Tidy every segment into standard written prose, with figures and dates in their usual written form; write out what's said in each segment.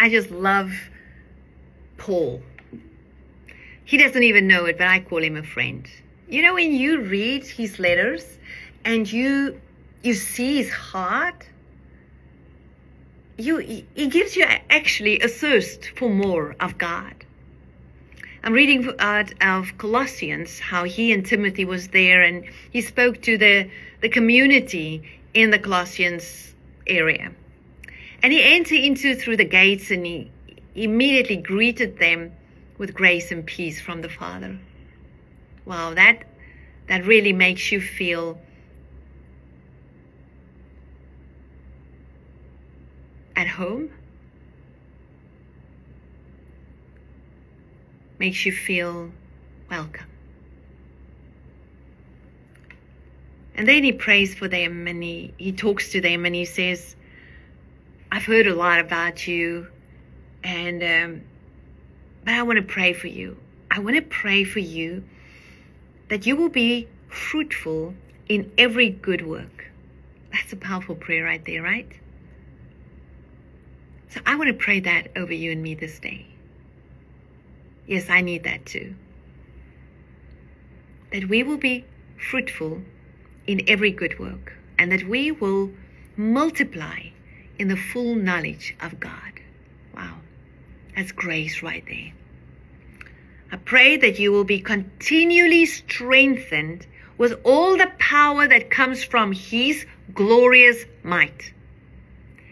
I just love Paul. He doesn't even know it, but I call him a friend. You know, when you read his letters and you see his heart, it gives you actually a thirst for more of God. I'm reading out of Colossians, how he and Timothy was there, and he spoke to the community in the Colossians area. And he entered into through the gates, and he immediately greeted them with grace and peace from the Father. Wow, that really makes you feel at home. Makes you feel welcome. And then he prays for them, and he talks to them, and he says, I've heard a lot about you, and but I want to pray for you. I want to pray for you that you will be fruitful in every good work. That's a powerful prayer right there, right? So I want to pray that over you and me this day. Yes, I need that too. That we will be fruitful in every good work, and that we will multiply in the full knowledge of God. Wow, that's grace right there. I pray that you will be continually strengthened with all the power that comes from His glorious might.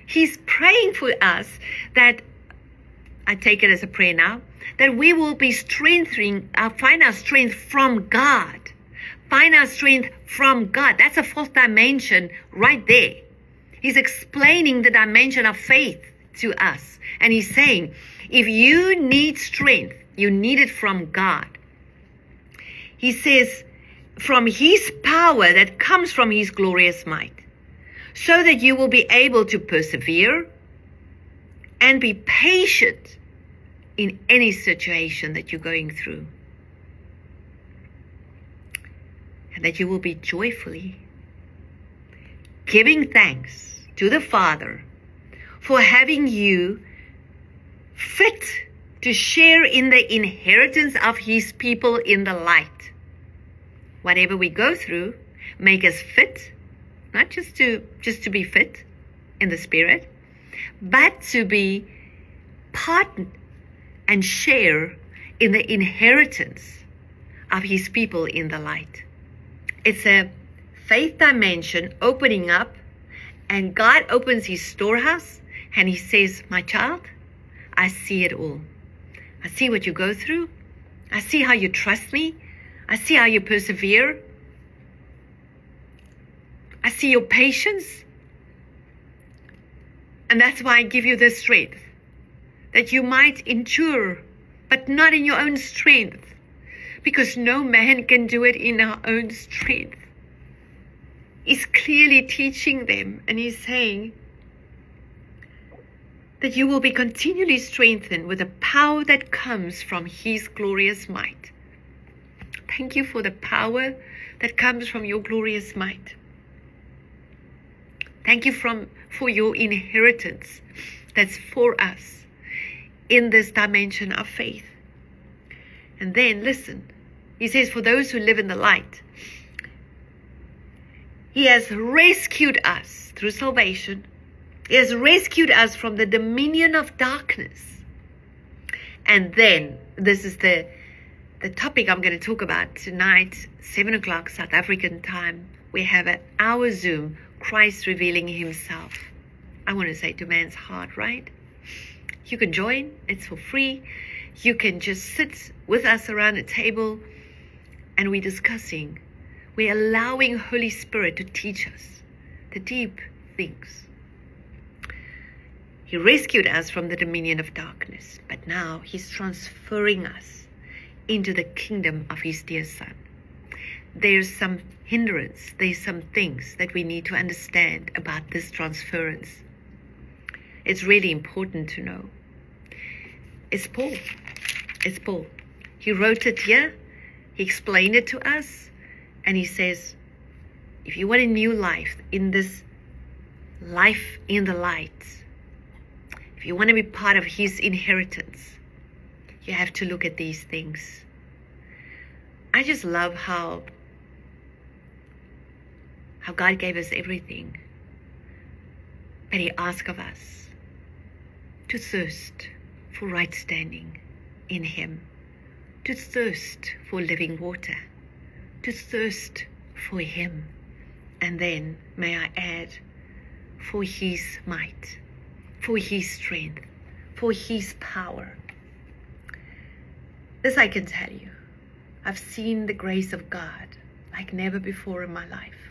He's praying for us that, I take it as a prayer now, that we will be find our strength from God. Find our strength from God. That's a fourth dimension right there. He's explaining the dimension of faith to us. And he's saying, if you need strength, you need it from God. He says, from His power that comes from His glorious might, so that you will be able to persevere and be patient in any situation that you're going through. And that you will be joyfully giving thanks to the Father for having you fit to share in the inheritance of His people in the light. Whatever we go through, make us fit, not just to be fit in the Spirit, but to be part and share in the inheritance of His people in the light. It's a faith dimension opening up, and God opens His storehouse and He says, my child, I see it all. I see what you go through. I see how you trust me. I see how you persevere. I see your patience. And that's why I give you this strength, that you might endure, but not in your own strength, because no man can do it in our own strength. He's clearly teaching them, and He's saying that you will be continually strengthened with the power that comes from His glorious might. Thank you for the power that comes from your glorious might. Thank you for your inheritance that's for us in this dimension of faith. And then listen, He says, for those who live in the light, He has rescued us through salvation. He has rescued us from the dominion of darkness. And then, this is the topic I'm going to talk about tonight, 7 o'clock South African time. We have an hour Zoom, Christ revealing Himself. I want to say to man's heart, right? You can join. It's for free. You can just sit with us around a table, and we're discussing. We're allowing Holy Spirit to teach us the deep things. He rescued us from the dominion of darkness, but now He's transferring us into the kingdom of His dear Son. There's some hindrance, there's some things that we need to understand about this transference. It's really important to know. It's Paul. He wrote it here, he explained it to us, and he says, if you want a new life in this life in the light, if you want to be part of his inheritance, you have to look at these things. I just love how God gave us everything, but he asks of us to thirst for right standing in him, to thirst for living water, to thirst for him, and then, may I add, for his might, for his strength, for his power. This I can tell you, I've seen the grace of God like never before in my life.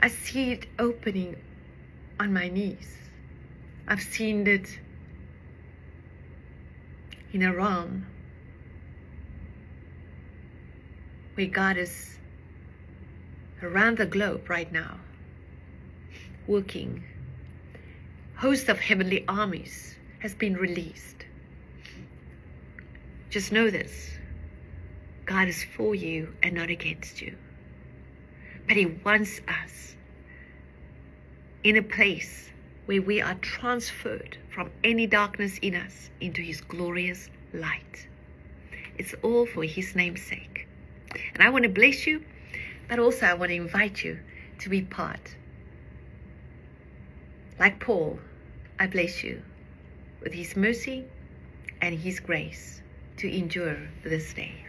I see it opening on my knees. I've seen it in a realm where God is around the globe right now, working. Host of heavenly armies has been released. Just know this, God is for you and not against you. But he wants us in a place where we are transferred from any darkness in us into his glorious light. It's all for his name's sake. And I want to bless you, but also I want to invite you to be part. Like Paul, I bless you with his mercy and his grace to endure this day.